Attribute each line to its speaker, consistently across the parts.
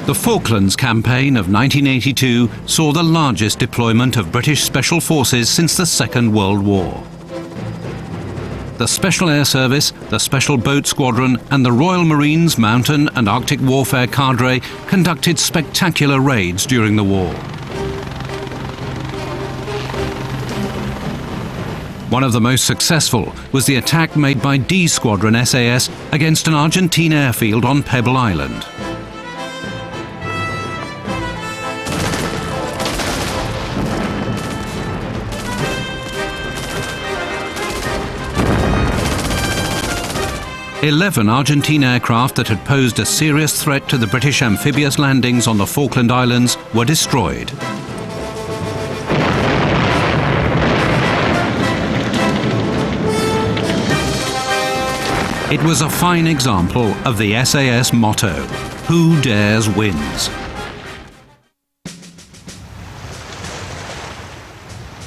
Speaker 1: The Falklands campaign of 1982 saw the largest deployment of British Special Forces since the Second World War. The Special Air Service, the Special Boat Squadron and the Royal Marines Mountain and Arctic Warfare Cadre conducted spectacular raids during the war. One of the most successful was the attack made by D Squadron SAS against an Argentine airfield on Pebble Island. Eleven Argentine aircraft that had posed a serious threat to the British amphibious landings on the Falkland Islands were destroyed. It was a fine example of the SAS motto, "Who dares wins."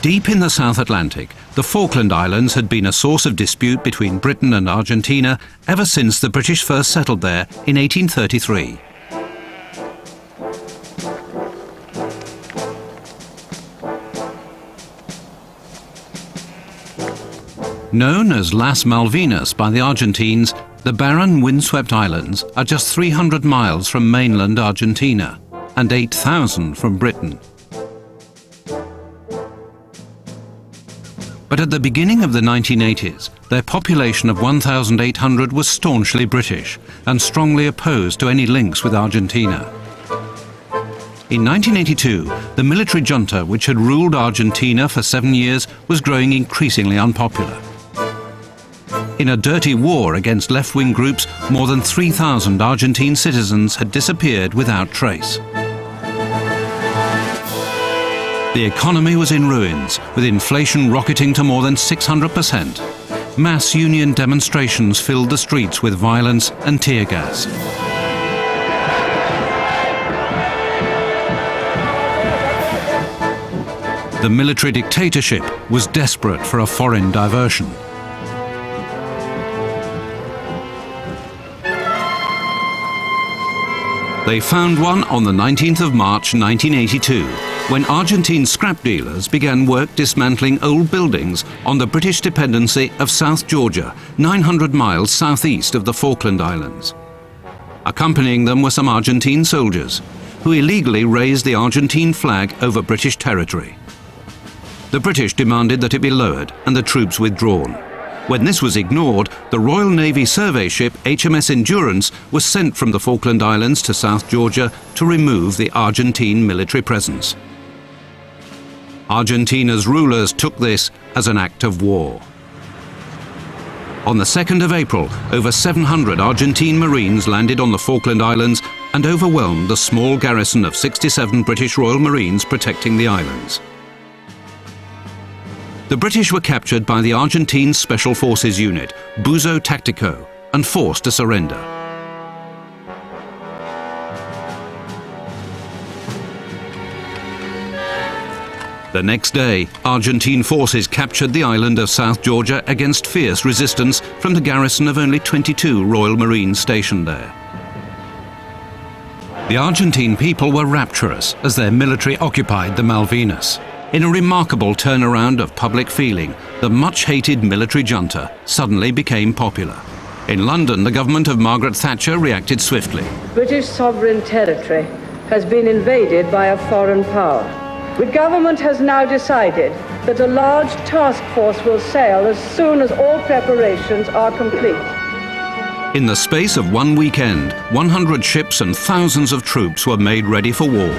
Speaker 1: Deep in the South Atlantic, the Falkland Islands had been a source of dispute between Britain and Argentina ever since the British first settled there in 1833. Known as Las Malvinas by the Argentines, the barren, windswept islands are just 300 miles from mainland Argentina and 8,000 from Britain. But at the beginning of the 1980s, their population of 1,800 was staunchly British and strongly opposed to any links with Argentina. In 1982, the military junta, which had ruled Argentina for 7 years, was growing increasingly unpopular. In a dirty war against left-wing groups, more than 3,000 Argentine citizens had disappeared without trace. The economy was in ruins, with inflation rocketing to more than 600%. Mass union demonstrations filled the streets with violence and tear gas. The military dictatorship was desperate for a foreign diversion. They found one on the 19th of March 1982, when Argentine scrap dealers began work dismantling old buildings on the British dependency of South Georgia, 900 miles southeast of the Falkland Islands. Accompanying them were some Argentine soldiers, who illegally raised the Argentine flag over British territory. The British demanded that it be lowered and the troops withdrawn. When this was ignored, the Royal Navy survey ship HMS Endurance was sent from the Falkland Islands to South Georgia to remove the Argentine military presence. Argentina's rulers took this as an act of war. On the 2nd of April, over 700 Argentine Marines landed on the Falkland Islands and overwhelmed the small garrison of 67 British Royal Marines protecting the islands. The British were captured by the Argentine Special Forces unit, Buzo Tactico, and forced to surrender. The next day, Argentine forces captured the island of South Georgia against fierce resistance from the garrison of only 22 Royal Marines stationed there. The Argentine people were rapturous as their military occupied the Malvinas. In a remarkable turnaround of public feeling, the much-hated military junta suddenly became popular. In London, the government of Margaret Thatcher reacted swiftly.
Speaker 2: British sovereign territory has been invaded by a foreign power. The government has now decided that a large task force will sail as soon as all preparations are complete.
Speaker 1: In the space of one weekend, 100 ships and thousands of troops were made ready for war.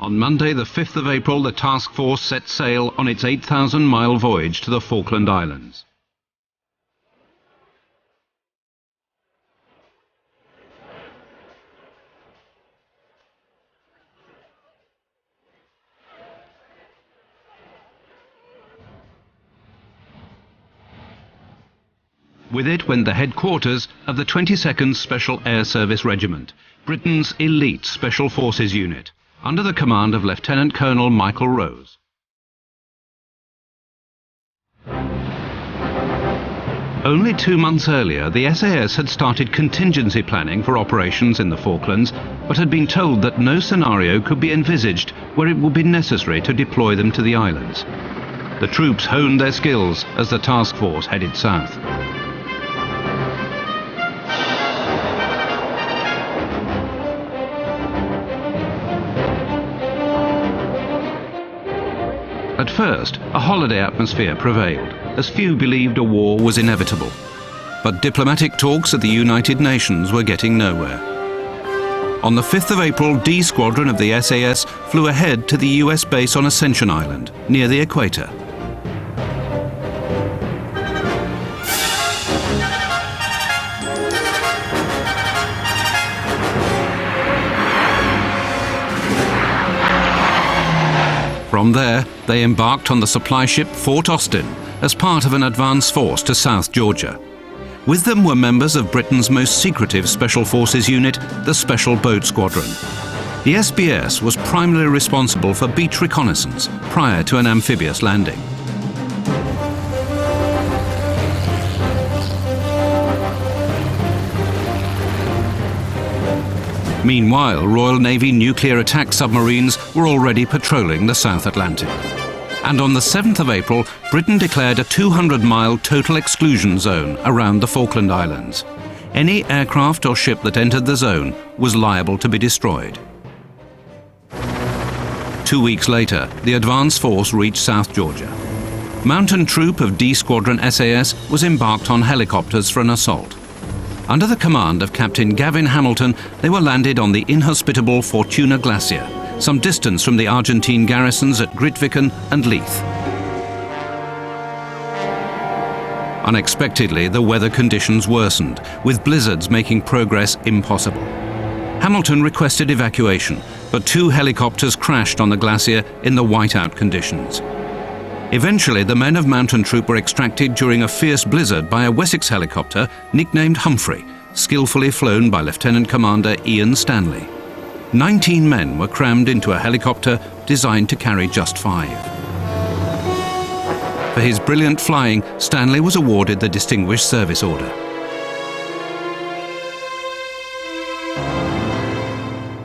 Speaker 1: On Monday, the 5th of April, the task force set sail on its 8,000-mile voyage to the Falkland Islands. With it went the headquarters of the 22nd Special Air Service Regiment, Britain's elite Special Forces unit, under the command of Lieutenant Colonel Michael Rose. Only 2 months earlier, the SAS had started contingency planning for operations in the Falklands, but had been told that no scenario could be envisaged where it would be necessary to deploy them to the islands. The troops honed their skills as the task force headed south. At first, a holiday atmosphere prevailed, as few believed a war was inevitable. But diplomatic talks at the United Nations were getting nowhere. On the 5th of April, D Squadron of the SAS flew ahead to the US base on Ascension Island, near the equator. From there, they embarked on the supply ship Fort Austin as part of an advance force to South Georgia. With them were members of Britain's most secretive Special Forces unit, the Special Boat Squadron. The SBS was primarily responsible for beach reconnaissance prior to an amphibious landing. Meanwhile, Royal Navy nuclear attack submarines were already patrolling the South Atlantic. And on the 7th of April, Britain declared a 200-mile total exclusion zone around the Falkland Islands. Any aircraft or ship that entered the zone was liable to be destroyed. 2 weeks later, the advance force reached South Georgia. Mountain Troop of D Squadron SAS was embarked on helicopters for an assault. Under the command of Captain Gavin Hamilton, they were landed on the inhospitable Fortuna Glacier, some distance from the Argentine garrisons at Grytviken and Leith. Unexpectedly, the weather conditions worsened, with blizzards making progress impossible. Hamilton requested evacuation, but 2 helicopters crashed on the glacier in the whiteout conditions. Eventually, the men of Mountain Troop were extracted during a fierce blizzard by a Wessex helicopter nicknamed Humphrey, skillfully flown by Lieutenant Commander Ian Stanley. 19 men were crammed into a helicopter designed to carry just 5. For his brilliant flying, Stanley was awarded the Distinguished Service Order.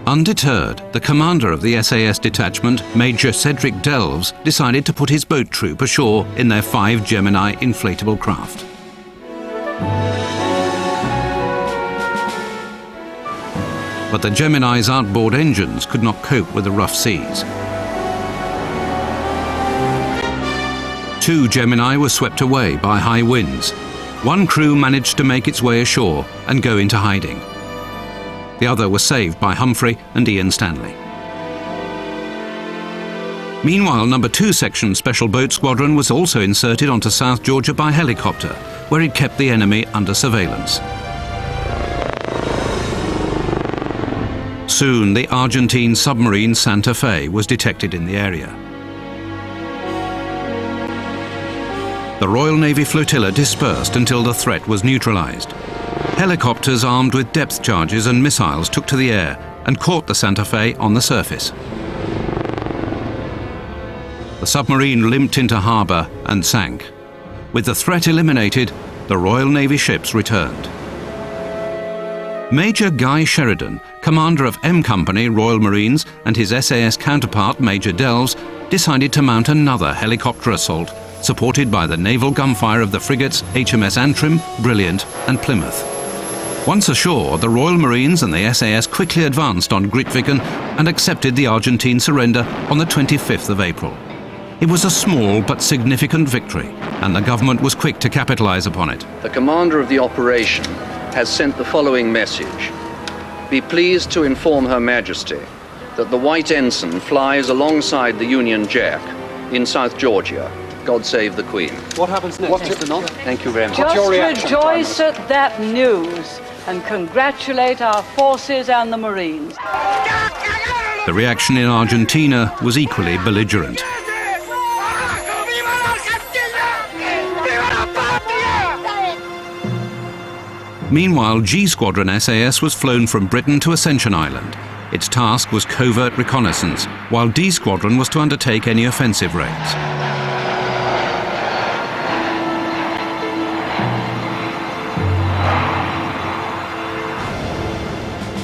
Speaker 1: Undeterred, the commander of the SAS detachment, Major Cedric Delves, decided to put his boat troop ashore in their 5 Gemini inflatable craft. But the Gemini's outboard engines could not cope with the rough seas. 2 Gemini were swept away by high winds. 1 crew managed to make its way ashore and go into hiding. The other was saved by Humphrey and Ian Stanley. Meanwhile, No. 2 Section Special Boat Squadron was also inserted onto South Georgia by helicopter, where it kept the enemy under surveillance. Soon, the Argentine submarine Santa Fe was detected in the area. The Royal Navy flotilla dispersed until the threat was neutralized. Helicopters armed with depth charges and missiles took to the air and caught the Santa Fe on the surface. The submarine limped into harbour and sank. With the threat eliminated, the Royal Navy ships returned. Major Guy Sheridan, commander of M Company Royal Marines, and his SAS counterpart Major Delves decided to mount another helicopter assault, supported by the naval gunfire of the frigates HMS Antrim, Brilliant and Plymouth. Once ashore, the Royal Marines and the SAS quickly advanced on Grytviken and accepted the Argentine surrender on the 25th of April. It was a small but significant victory, and the government was quick to capitalize upon it.
Speaker 3: The commander of the operation has sent the following message. Be pleased to inform Her Majesty that the White Ensign flies alongside the Union Jack in South Georgia. God save the Queen.
Speaker 4: What happens next, Mr. Nott?
Speaker 3: Thank you very much.
Speaker 2: Just rejoice at that news and congratulate our forces and the Marines.
Speaker 1: The reaction in Argentina was equally belligerent. Meanwhile, G Squadron SAS was flown from Britain to Ascension Island. Its task was covert reconnaissance, while D Squadron was to undertake any offensive raids.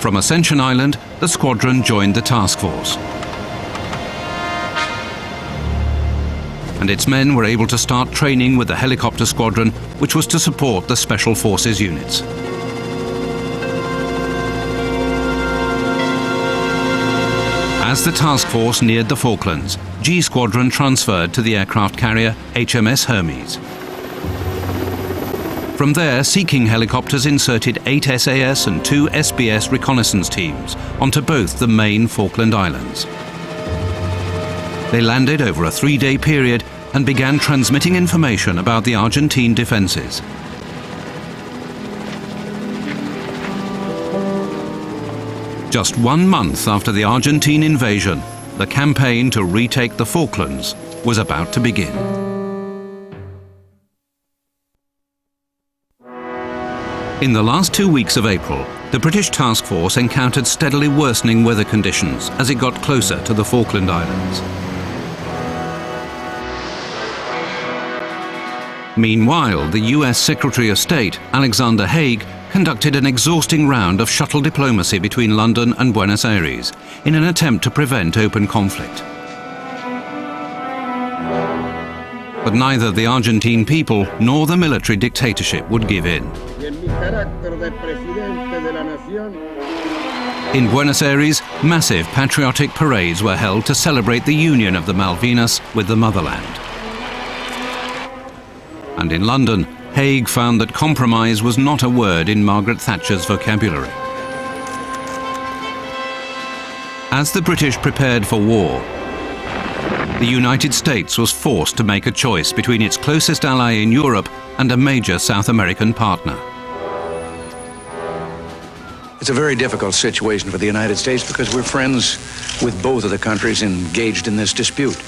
Speaker 1: From Ascension Island, the squadron joined the task force. And its men were able to start training with the helicopter squadron, which was to support the Special Forces units. As the task force neared the Falklands, G Squadron transferred to the aircraft carrier HMS Hermes. From there, Sea King helicopters inserted 8 SAS and 2 SBS reconnaissance teams onto both the main Falkland Islands. They landed over a 3-day period and began transmitting information about the Argentine defences. Just 1 month after the Argentine invasion, the campaign to retake the Falklands was about to begin. In the last 2 weeks of April, the British task force encountered steadily worsening weather conditions as it got closer to the Falkland Islands. Meanwhile, the US Secretary of State, Alexander Haig, conducted an exhausting round of shuttle diplomacy between London and Buenos Aires in an attempt to prevent open conflict. But neither the Argentine people nor the military dictatorship would give in. In Buenos Aires, massive patriotic parades were held to celebrate the union of the Malvinas with the motherland. And in London, Haig found that compromise was not a word in Margaret Thatcher's vocabulary. As the British prepared for war, the United States was forced to make a choice between its closest ally in Europe and a major South American partner.
Speaker 4: It's a very difficult situation for the United States because we're friends with both of the countries engaged in this dispute.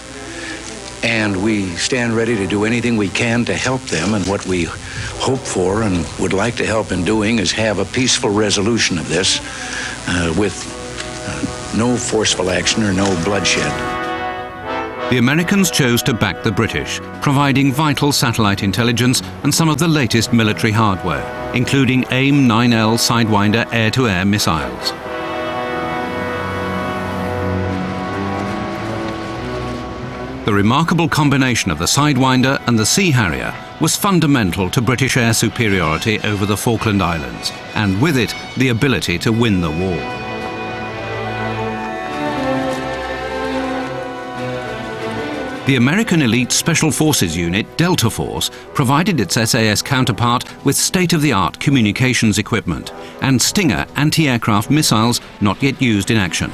Speaker 4: And we stand ready to do anything we can to help them, and what we hope for and would like to help in doing is have a peaceful resolution of this with no forceful action or no bloodshed.
Speaker 1: The Americans chose to back the British, providing vital satellite intelligence and some of the latest military hardware, including AIM-9L Sidewinder air-to-air missiles. The remarkable combination of the Sidewinder and the Sea Harrier was fundamental to British air superiority over the Falkland Islands, and with it, the ability to win the war. The American elite Special Forces unit, Delta Force, provided its SAS counterpart with state-of-the-art communications equipment and Stinger anti-aircraft missiles not yet used in action.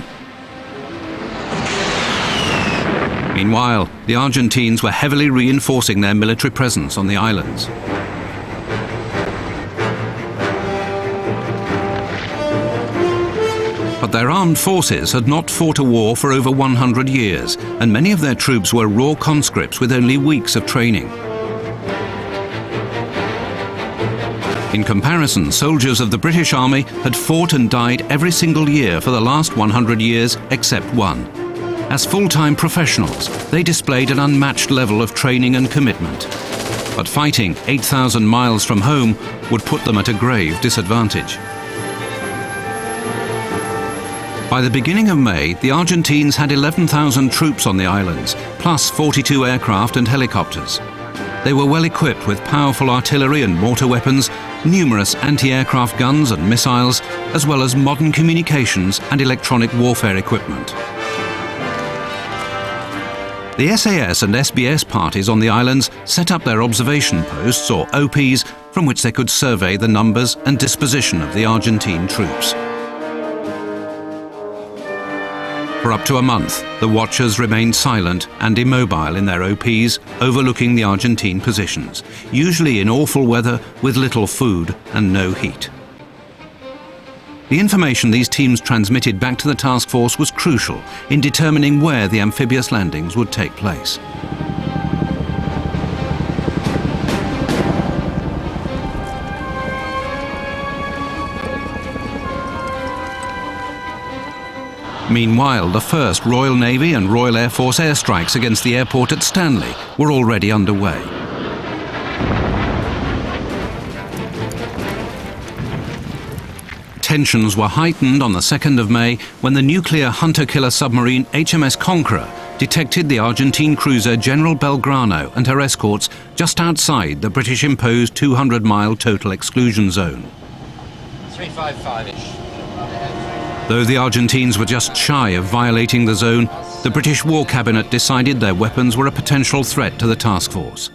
Speaker 1: Meanwhile, the Argentines were heavily reinforcing their military presence on the islands. But their armed forces had not fought a war for over 100 years, and many of their troops were raw conscripts with only weeks of training. In comparison, soldiers of the British Army had fought and died every single year for the last 100 years except one. As full-time professionals, they displayed an unmatched level of training and commitment. But fighting 8,000 miles from home would put them at a grave disadvantage. By the beginning of May, the Argentines had 11,000 troops on the islands, plus 42 aircraft and helicopters. They were well equipped with powerful artillery and mortar weapons, numerous anti-aircraft guns and missiles, as well as modern communications and electronic warfare equipment. The SAS and SBS parties on the islands set up their observation posts, or OPs, from which they could survey the numbers and disposition of the Argentine troops. For up to a month, the watchers remained silent and immobile in their OPs, overlooking the Argentine positions, usually in awful weather with little food and no heat. The information these teams transmitted back to the task force was crucial in determining where the amphibious landings would take place. Meanwhile, the first Royal Navy and Royal Air Force airstrikes against the airport at Stanley were already underway. Tensions were heightened on the 2nd of May when the nuclear hunter-killer submarine HMS Conqueror detected the Argentine cruiser General Belgrano and her escorts just outside the British-imposed 200-mile total exclusion zone.
Speaker 5: 355-ish.
Speaker 1: Though the Argentines were just shy of violating the zone, the British War Cabinet decided their weapons were a potential threat to the task force.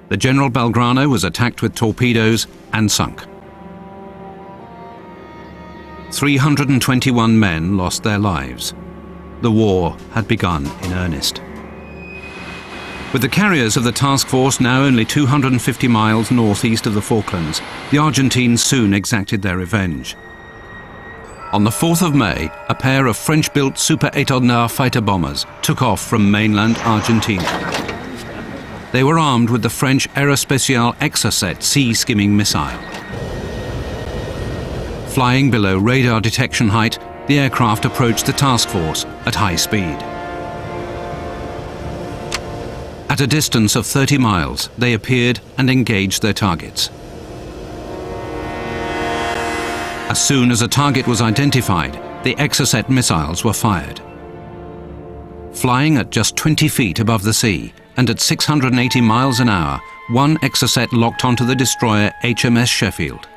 Speaker 1: The General Belgrano was attacked with torpedoes and sunk. 321 men lost their lives. The war had begun in earnest. With the carriers of the task force now only 250 miles northeast of the Falklands, the Argentines soon exacted their revenge. On the 4th of May, a pair of French-built Super Étendard fighter bombers took off from mainland Argentina. They were armed with the French Aerospatiale Exocet sea-skimming missile. Flying below radar detection height, the aircraft approached the task force at high speed. At a distance of 30 miles, they appeared and engaged their targets. As soon as a target was identified, the Exocet missiles were fired. Flying at just 20 feet above the sea and at 680 miles an hour, one Exocet locked onto the destroyer HMS Sheffield.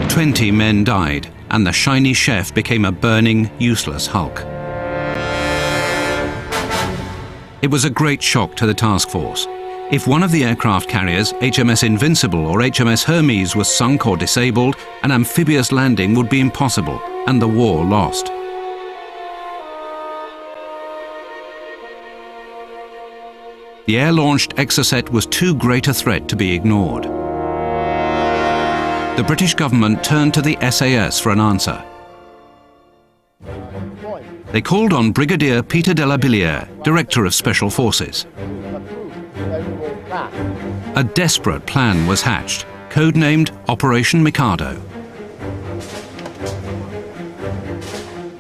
Speaker 1: "20 men died, and the shiny chef became a burning, useless hulk." It was a great shock to the task force. If one of the aircraft carriers, HMS Invincible or HMS Hermes, was sunk or disabled, an amphibious landing would be impossible, and the war lost. The air-launched Exocet was too great a threat to be ignored. The British government turned to the SAS for an answer. They called on Brigadier Peter de la Billière, Director of Special Forces. A desperate plan was hatched, codenamed Operation Mikado.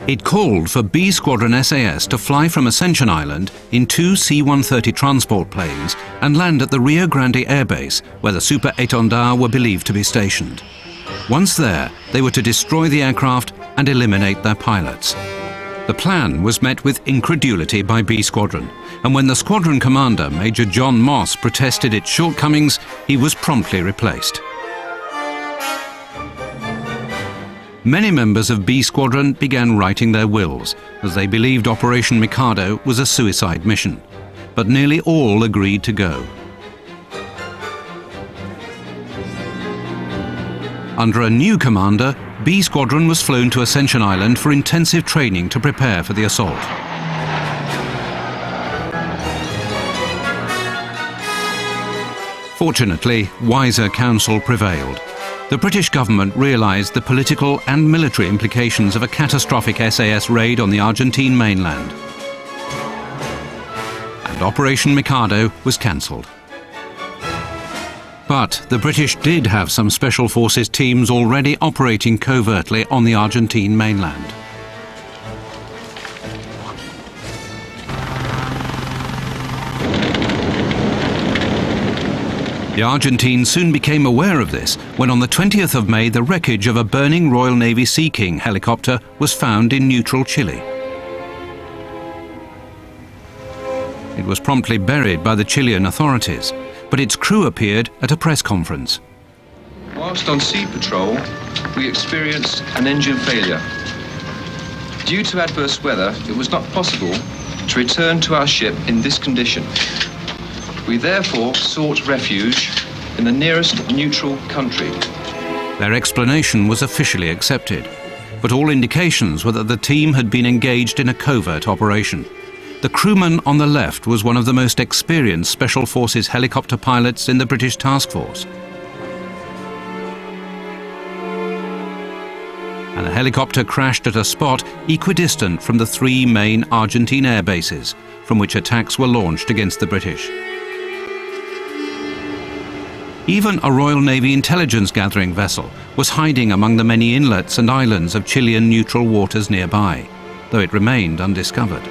Speaker 1: It called for B Squadron SAS to fly from Ascension Island in 2 C-130 transport planes and land at the Rio Grande Air Base, where the Super Étendard were believed to be stationed. Once there, they were to destroy the aircraft and eliminate their pilots. The plan was met with incredulity by B Squadron, and when the squadron commander, Major John Moss, protested its shortcomings, he was promptly replaced. Many members of B Squadron began writing their wills, as they believed Operation Mikado was a suicide mission. But nearly all agreed to go. Under a new commander, B Squadron was flown to Ascension Island for intensive training to prepare for the assault. Fortunately, wiser counsel prevailed. The British government realized the political and military implications of a catastrophic SAS raid on the Argentine mainland. And Operation Mikado was cancelled. But the British did have some Special Forces teams already operating covertly on the Argentine mainland. The Argentines soon became aware of this when on the 20th of May the wreckage of a burning Royal Navy Sea King helicopter was found in neutral Chile. It was promptly buried by the Chilean authorities, but its crew appeared at a press conference.
Speaker 6: Whilst on sea patrol, we experienced an engine failure. Due to adverse weather, it was not possible to return to our ship in this condition. We therefore sought refuge in the nearest neutral country.
Speaker 1: Their explanation was officially accepted, but all indications were that the team had been engaged in a covert operation. The crewman on the left was one of the most experienced Special Forces helicopter pilots in the British task force. and a helicopter crashed at a spot equidistant from the 3 main Argentine air bases from which attacks were launched against the British. Even a Royal Navy intelligence gathering vessel was hiding among the many inlets and islands of Chilean neutral waters nearby, though it remained undiscovered.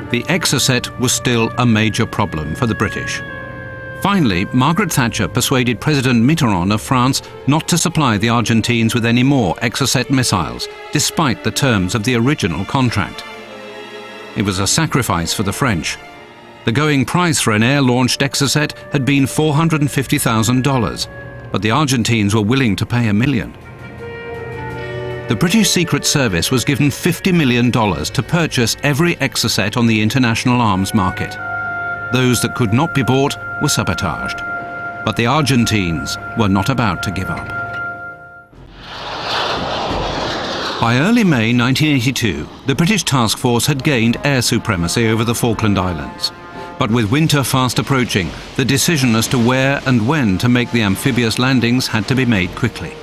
Speaker 1: The Exocet was still a major problem for the British. Finally, Margaret Thatcher persuaded President Mitterrand of France not to supply the Argentines with any more Exocet missiles, despite the terms of the original contract. It was a sacrifice for the French. The going price for an air-launched Exocet had been $450,000, but the Argentines were willing to pay $1 million. The British Secret Service was given $50 million to purchase every Exocet on the international arms market. Those that could not be bought were sabotaged. But the Argentines were not about to give up. By early May 1982, the British task force had gained air supremacy over the Falkland Islands. But with winter fast approaching, the decision as to where and when to make the amphibious landings had to be made quickly.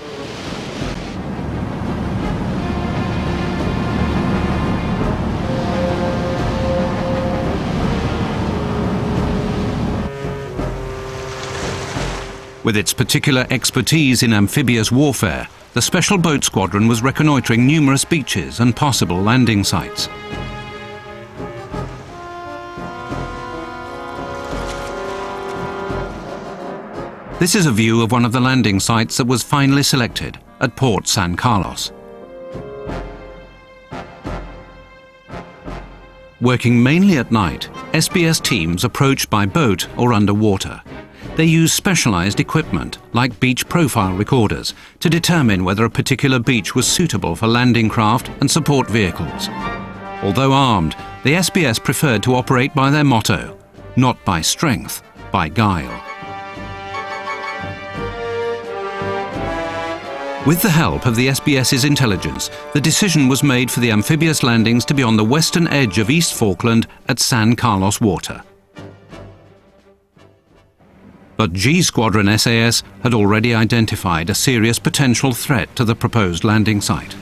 Speaker 1: With its particular expertise in amphibious warfare, the Special Boat Squadron was reconnoitring numerous beaches and possible landing sites. This is a view of one of the landing sites that was finally selected at Port San Carlos. Working mainly at night, SBS teams approached by boat or underwater. They use specialized equipment, like beach profile recorders, to determine whether a particular beach was suitable for landing craft and support vehicles. Although armed, the SBS preferred to operate by their motto, not by strength, by guile. With the help of the SBS's intelligence, the decision was made for the amphibious landings to be on the western edge of East Falkland at San Carlos Water. But G Squadron SAS had already identified a serious potential threat to the proposed landing site.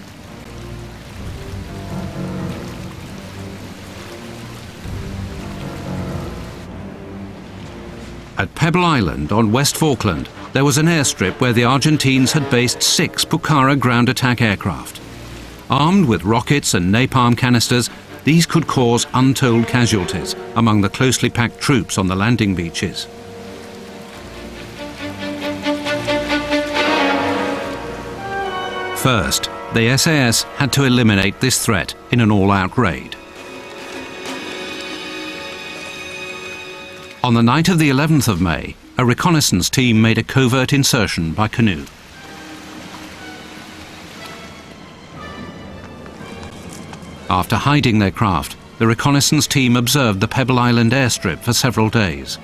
Speaker 1: At Pebble Island on West Falkland, there was an airstrip where the Argentines had based 6 Pucara ground attack aircraft. Armed with rockets and napalm canisters, these could cause untold casualties among the closely packed troops on the landing beaches. First, the SAS had to eliminate this threat in an all-out raid. On the night of the 11th of May, a reconnaissance team made a covert insertion by canoe. After hiding their craft, the reconnaissance team observed the Pebble Island airstrip for several days.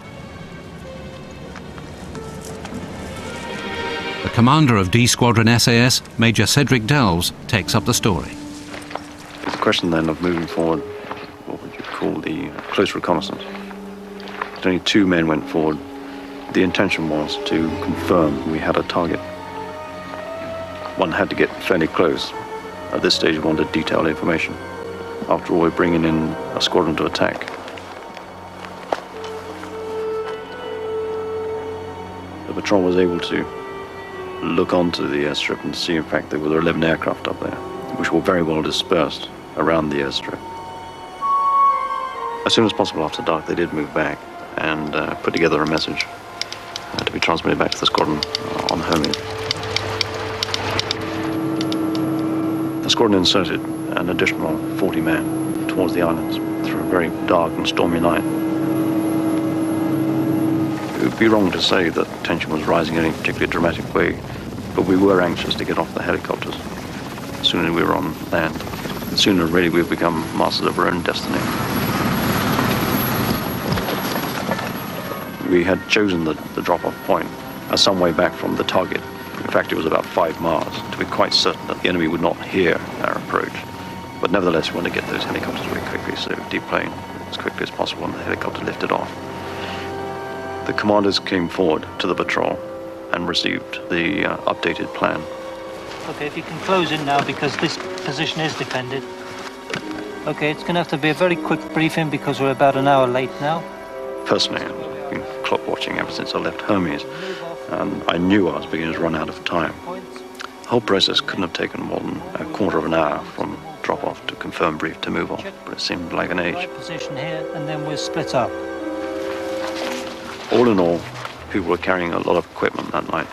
Speaker 1: The commander of D Squadron SAS, Major Cedric Delves, takes up the story.
Speaker 5: It's a question then of moving forward, what would you call the close reconnaissance. Only 2 men went forward. The intention was to confirm we had a target. One had to get fairly close. At this stage, we wanted detailed information. After all, we're bringing in a squadron to attack. The patrol was able to look onto the airstrip and see, in fact, there were 11 aircraft up there, which were very well dispersed around the airstrip. As soon as possible after dark, they did move back and put together a message to be transmitted back to the squadron on Hermes. The squadron inserted an additional 40 men towards the islands through a very dark and stormy night. It would be wrong to say that tension was rising in any particularly dramatic way, but we were anxious to get off the helicopters as soon as we were on land. Sooner really we've become masters of our own destiny. We had chosen the drop-off point some way back from the target. In fact, it was about 5 miles, to be quite certain that the enemy would not hear our approach. But nevertheless, we wanted to get those helicopters very quickly. piece of deplane as quickly as possible, and the helicopter lifted off. The commanders came forward to the patrol and received the updated plan.
Speaker 7: Okay, if you can close in now, because this position is defended. Okay, it's going to have to be a very quick briefing because we're about an hour late now.
Speaker 5: Personally, I've been clock watching ever since I left Hermes, and I knew I was beginning to run out of time. The whole process couldn't have taken more than a quarter of an hour from drop-off to confirm brief to move on, but it seemed like an age.
Speaker 7: Right position here, and then we'll split up.
Speaker 5: All in all, people were carrying a lot of equipment that night.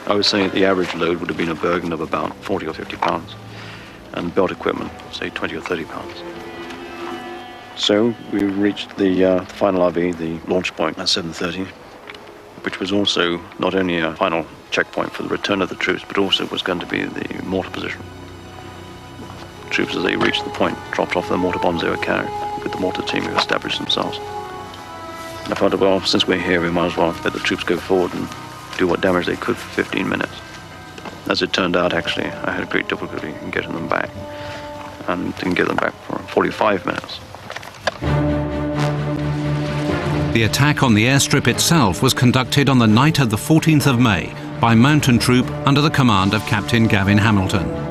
Speaker 5: I would say the average load would have been a burden of about 40 or 50 pounds, and belt equipment, say 20 or 30 pounds. So we reached the final RV, the launch point, at 7:30, which was also not only a final checkpoint for the return of the troops, but also was going to be the mortar position. Troops, as they reached the point, dropped off the mortar bombs they were carrying, with the mortar team who established themselves. And I thought, well, since we're here, we might as well let the troops go forward and do what damage they could for 15 minutes. As it turned out, actually, I had great difficulty in getting them back, and didn't get them back for 45 minutes.
Speaker 1: The attack on the airstrip itself was conducted on the night of the 14th of May by Mountain Troop under the command of Captain Gavin Hamilton.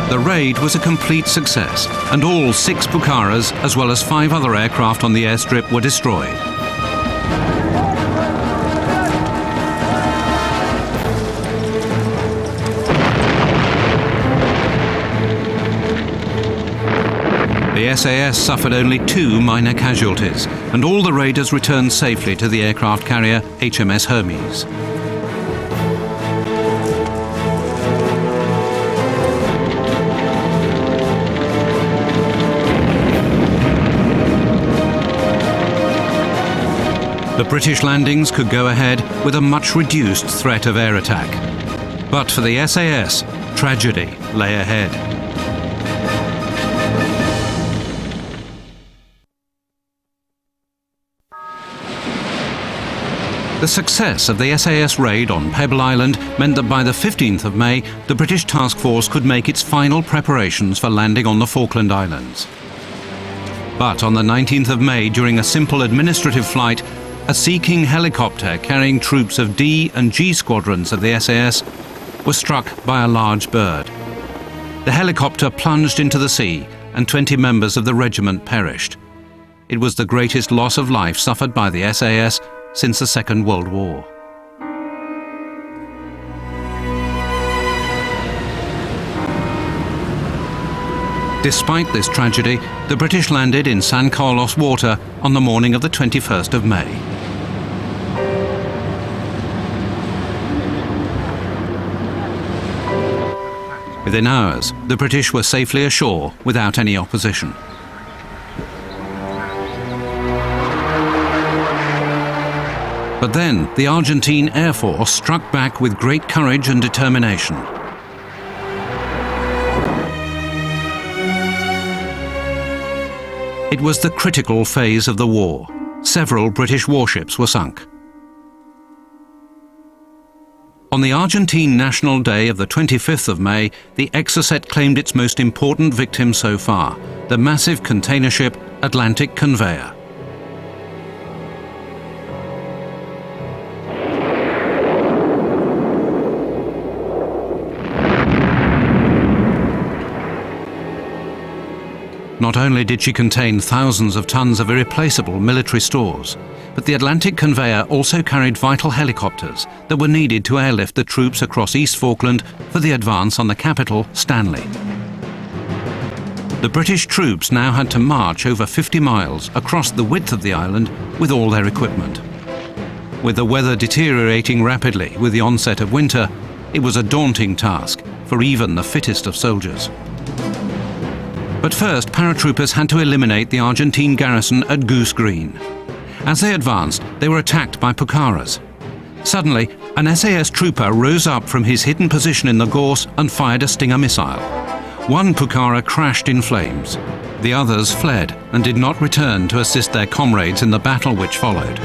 Speaker 1: The raid was a complete success, and all 6 Pukharas, as well as 5 other aircraft on the airstrip, were destroyed. The SAS suffered only 2 minor casualties, and all the raiders returned safely to the aircraft carrier HMS Hermes. The British landings could go ahead with a much reduced threat of air attack. But for the SAS, tragedy lay ahead. The success of the SAS raid on Pebble Island meant that by the 15th of May, the British task force could make its final preparations for landing on the Falkland Islands. But on the 19th of May, during a simple administrative flight, a Sea King helicopter carrying troops of D and G squadrons of the SAS was struck by a large bird. The helicopter plunged into the sea, and 20 members of the regiment perished. It was the greatest loss of life suffered by the SAS since the Second World War. Despite this tragedy, the British landed in San Carlos water on the morning of the 21st of May. Within hours, the British were safely ashore without any opposition. But then, the Argentine Air Force struck back with great courage and determination. It was the critical phase of the war. Several British warships were sunk. On the Argentine National Day of the 25th of May, the Exocet claimed its most important victim so far, the massive container ship Atlantic Conveyor. Not only did she contain thousands of tons of irreplaceable military stores, but the Atlantic conveyor also carried vital helicopters that were needed to airlift the troops across East Falkland for the advance on the capital, Stanley. The British troops now had to march over 50 miles across the width of the island with all their equipment. With the weather deteriorating rapidly with the onset of winter, it was a daunting task for even the fittest of soldiers. But first, paratroopers had to eliminate the Argentine garrison at Goose Green. As they advanced, they were attacked by Pucarás. Suddenly, an SAS trooper rose up from his hidden position in the gorse and fired a Stinger missile. One Pucará crashed in flames. The others fled and did not return to assist their comrades in the battle which followed.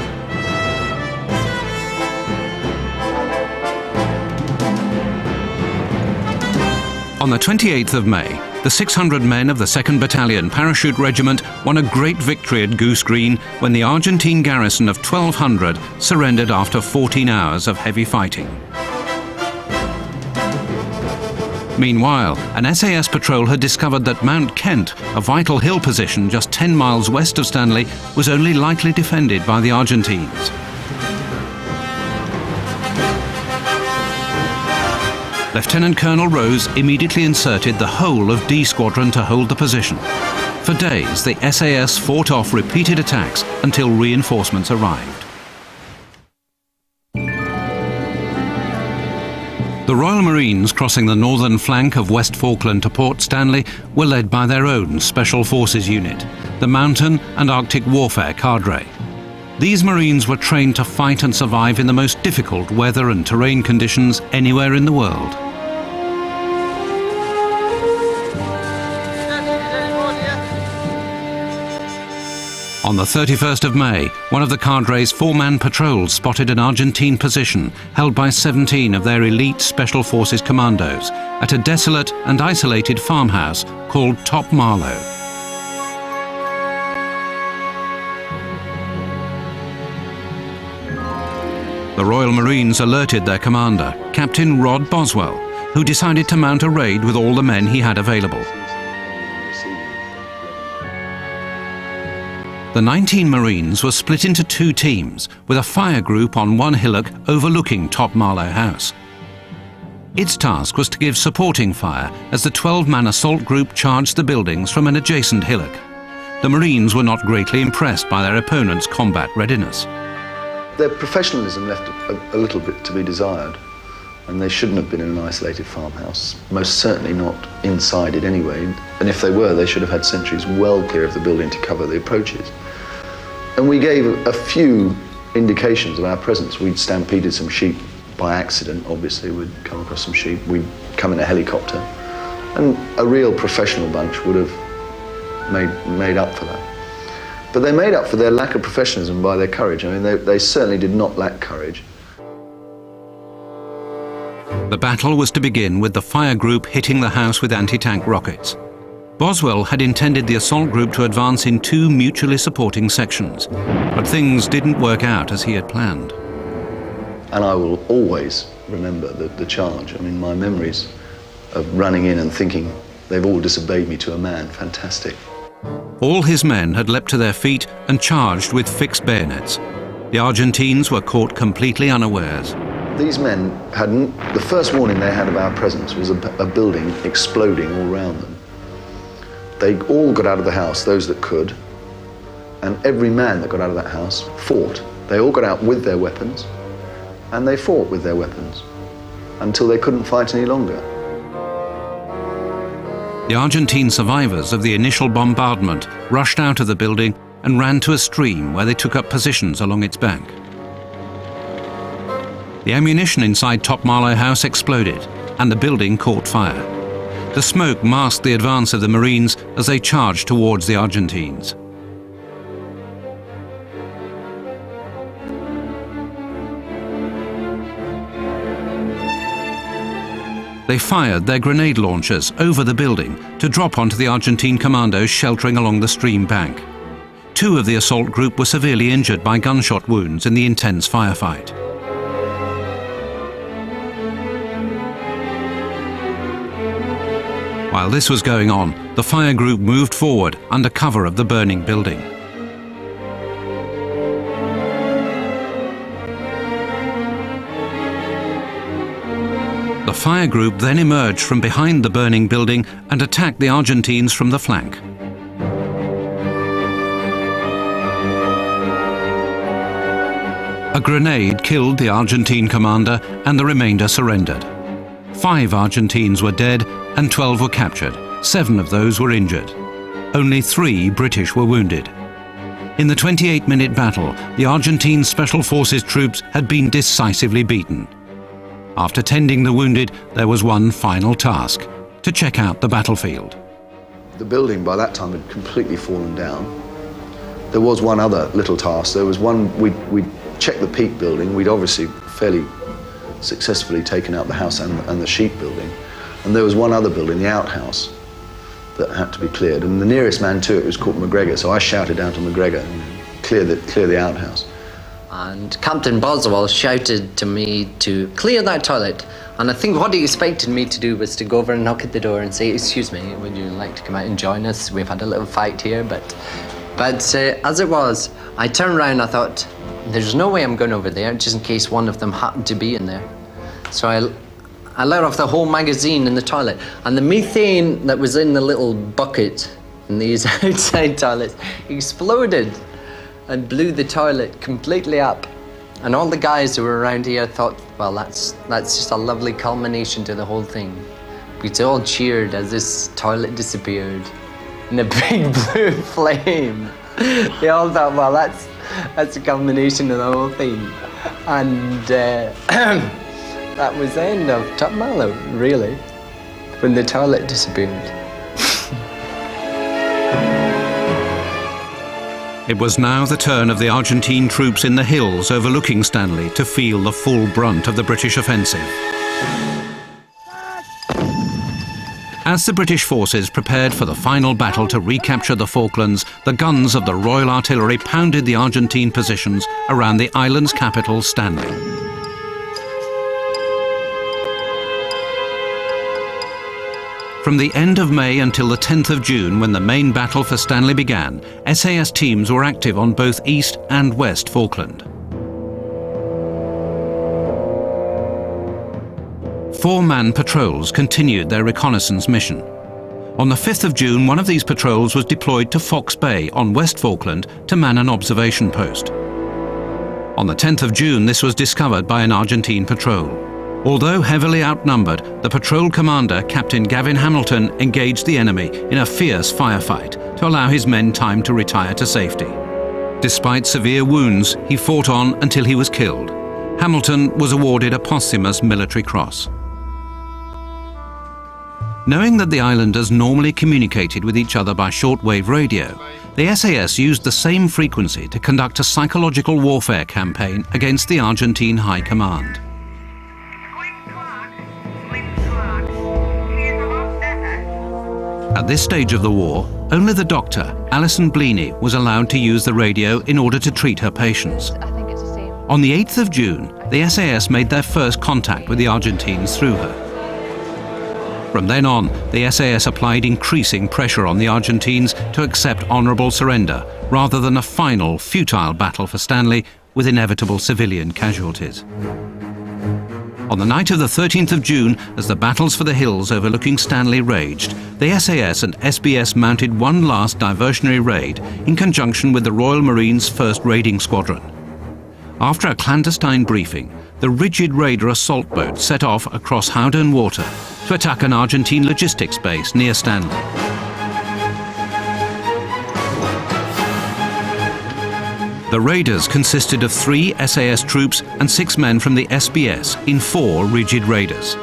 Speaker 1: On the 28th of May, the 600 men of the 2nd Battalion Parachute Regiment won a great victory at Goose Green when the Argentine garrison of 1,200 surrendered after 14 hours of heavy fighting. Meanwhile, an SAS patrol had discovered that Mount Kent, a vital hill position just 10 miles west of Stanley, was only lightly defended by the Argentines. Lieutenant Colonel Rose immediately inserted the whole of D Squadron to hold the position. For days, the SAS fought off repeated attacks until reinforcements arrived. The Royal Marines crossing the northern flank of West Falkland to Port Stanley were led by their own Special Forces unit, the Mountain and Arctic Warfare Cadre. These Marines were trained to fight and survive in the most difficult weather and terrain conditions anywhere in the world. On the 31st of May, one of the Cadre's 4-man patrols spotted an Argentine position held by 17 of their elite Special Forces commandos at a desolate and isolated farmhouse called Top Marlow. The Royal Marines alerted their commander, Captain Rod Boswell, who decided to mount a raid with all the men he had available. The 19 Marines were split into 2 teams, with a fire group on one hillock overlooking Top Marlow House. Its task was to give supporting fire as the 12-man assault group charged the buildings from an adjacent hillock. The Marines were not greatly impressed by their opponent's combat readiness.
Speaker 8: Their professionalism left a little bit to be desired, and they shouldn't have been in an isolated farmhouse, most certainly not inside it anyway, and if they were, they should have had sentries well clear of the building to cover the approaches. And we gave a few indications of our presence. We'd stampeded some sheep by accident, obviously. We'd come across some sheep, we'd come in a helicopter, and a real professional bunch would have made up for that. But they made up for their lack of professionalism by their courage. I mean, they certainly did not lack courage.
Speaker 1: The battle was to begin with the fire group hitting the house with anti-tank rockets. Boswell had intended the assault group to advance in 2 mutually supporting sections, but things didn't work out as he had planned.
Speaker 8: And I will always remember the charge. I mean, my memories of running in and thinking, they've all disobeyed me to a man, fantastic.
Speaker 1: All his men had leapt to their feet and charged with fixed bayonets. The Argentines were caught completely unawares.
Speaker 8: These men hadn't. The first warning they had of our presence was a building exploding all around them. They all got out of the house, those that could, and every man that got out of that house fought. They all got out with their weapons, and they fought with their weapons until they couldn't fight any longer.
Speaker 1: The Argentine survivors of the initial bombardment rushed out of the building and ran to a stream where they took up positions along its bank. The ammunition inside Top Marlow House exploded and the building caught fire. The smoke masked the advance of the Marines as they charged towards the Argentines. They fired their grenade launchers over the building to drop onto the Argentine commandos sheltering along the stream bank. 2 of the assault group were severely injured by gunshot wounds in the intense firefight. While this was going on, the fire group moved forward under cover of the burning building. The fire group then emerged from behind the burning building and attacked the Argentines from the flank. A grenade killed the Argentine commander and the remainder surrendered. 5 Argentines were dead and 12 were captured. 7 of those were injured. Only 3 British were wounded. In the 28-minute battle, the Argentine Special Forces troops had been decisively beaten. After tending the wounded, there was one final task: to check out the battlefield.
Speaker 8: The building by that time had completely fallen down. There was one other little task. There was one, we'd checked the peak building. We'd obviously fairly successfully taken out the house and the sheep building. And there was one other building, the outhouse, that had to be cleared. And the nearest man to it was called McGregor, so I shouted down to McGregor, clear the outhouse.
Speaker 9: And Captain Boswell shouted to me to clear that toilet. And I think what he expected me to do was to go over and knock at the door and say, "Excuse me, would you like to come out and join us? We've had a little fight here." But as it was, I turned around and I thought, there's no way I'm going over there, just in case one of them happened to be in there. So I let off the whole magazine in the toilet. And the methane that was in the little bucket in these outside toilets exploded and blew the toilet completely up. And all the guys who were around here thought, well, that's just a lovely culmination to the whole thing. We all cheered as this toilet disappeared in a big blue flame. They all thought, well, that's a culmination of the whole thing. And that was the end of Top Mallow, really, when the toilet disappeared.
Speaker 1: It was now the turn of the Argentine troops in the hills overlooking Stanley to feel the full brunt of the British offensive. As the British forces prepared for the final battle to recapture the Falklands, the guns of the Royal Artillery pounded the Argentine positions around the island's capital, Stanley. From the end of May until the 10th of June, when the main battle for Stanley began, SAS teams were active on both East and West Falkland. 4-man patrols continued their reconnaissance mission. On the 5th of June, one of these patrols was deployed to Fox Bay on West Falkland to man an observation post. On the 10th of June, this was discovered by an Argentine patrol. Although heavily outnumbered, the patrol commander, Captain Gavin Hamilton, engaged the enemy in a fierce firefight to allow his men time to retire to safety. Despite severe wounds, he fought on until he was killed. Hamilton was awarded a posthumous military cross. Knowing that the islanders normally communicated with each other by shortwave radio, the SAS used the same frequency to conduct a psychological warfare campaign against the Argentine High Command. At this stage of the war, only the doctor, Alison Bleaney, was allowed to use the radio in order to treat her patients. On the 8th of June, the SAS made their first contact with the Argentines through her. From then on, the SAS applied increasing pressure on the Argentines to accept honourable surrender, rather than a final, futile battle for Stanley with inevitable civilian casualties. On the night of the 13th of June, as the battles for the hills overlooking Stanley raged, the SAS and SBS mounted one last diversionary raid in conjunction with the Royal Marines' 1st Raiding Squadron. After a clandestine briefing, the rigid raider assault boat set off across Howden Water to attack an Argentine logistics base near Stanley. The raiders consisted of 3 SAS troops and 6 men from the SBS in 4 rigid raiders.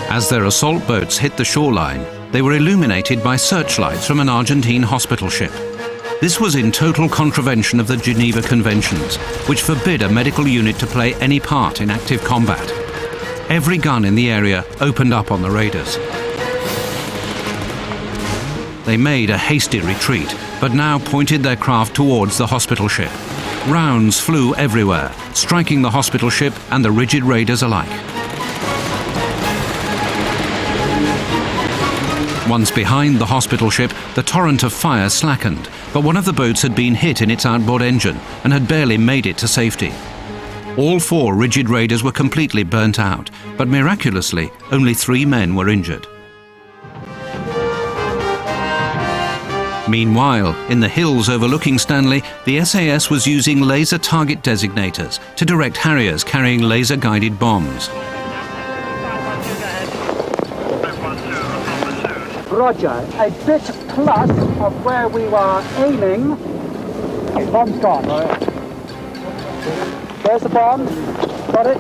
Speaker 1: As their assault boats hit the shoreline, they were illuminated by searchlights from an Argentine hospital ship. This was in total contravention of the Geneva Conventions, which forbid a medical unit to play any part in active combat. Every gun in the area opened up on the raiders. They made a hasty retreat, but now pointed their craft towards the hospital ship. Rounds flew everywhere, striking the hospital ship and the rigid raiders alike. Once behind the hospital ship, the torrent of fire slackened, but one of the boats had been hit in its outboard engine and had barely made it to safety. All 4 rigid raiders were completely burnt out, but miraculously, only 3 men were injured. Meanwhile, in the hills overlooking Stanley, the SAS was using laser target designators to direct Harriers carrying laser-guided bombs.
Speaker 10: Roger, a bit plus of where we were aiming. Bomb's gone. There's the bomb. Got it.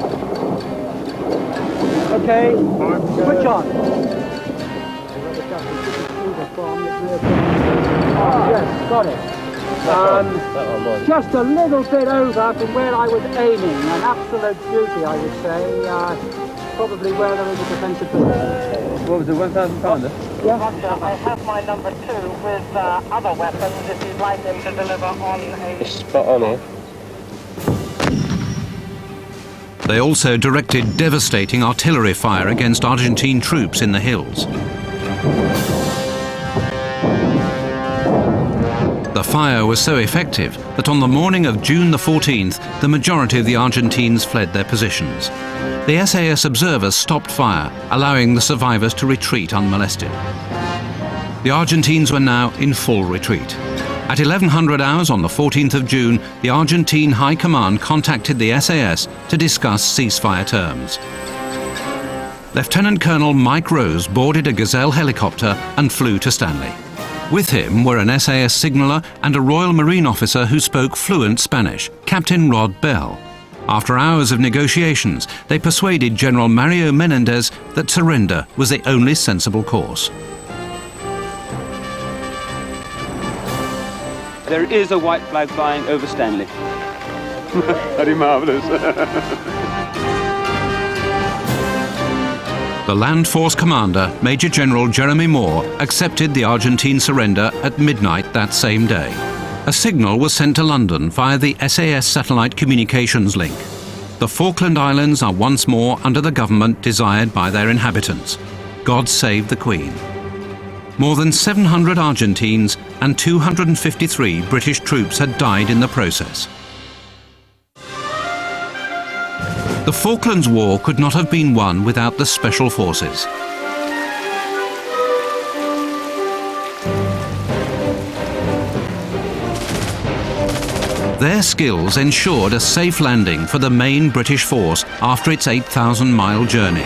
Speaker 10: Okay, switch on. Yes, got it. Just a little bit over from where I was aiming. An absolute beauty, I would say. Probably where there is a defensive position.
Speaker 11: What was it, 1,000 pounder?
Speaker 10: Yeah.
Speaker 12: I have my number 2 with other weapons if you'd like them to deliver on a...
Speaker 11: Spot on here.
Speaker 1: They also directed devastating artillery fire against Argentine troops in the hills. The fire was so effective that on the morning of June the 14th, the majority of the Argentines fled their positions. The SAS observers stopped fire, allowing the survivors to retreat unmolested. The Argentines were now in full retreat. At 1100 hours on the 14th of June, the Argentine High Command contacted the SAS to discuss ceasefire terms. Lieutenant Colonel Mike Rose boarded a Gazelle helicopter and flew to Stanley. With him were an SAS signaller and a Royal Marine officer who spoke fluent Spanish, Captain Rod Bell. After hours of negotiations, they persuaded General Mario Menendez that surrender was the only sensible course.
Speaker 11: There is a white flag flying over Stanley. Very marvellous.
Speaker 1: The Land Force commander, Major General Jeremy Moore, accepted the Argentine surrender at midnight that same day. A signal was sent to London via the SAS satellite communications link. The Falkland Islands are once more under the government desired by their inhabitants. God save the Queen. More than 700 Argentines and 253 British troops had died in the process. The Falklands War could not have been won without the Special Forces. Their skills ensured a safe landing for the main British force after its 8,000-mile journey.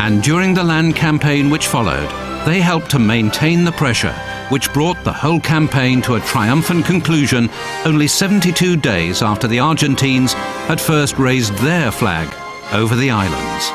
Speaker 1: And during the land campaign which followed, they helped to maintain the pressure, which brought the whole campaign to a triumphant conclusion only 72 days after the Argentines had first raised their flag over the islands.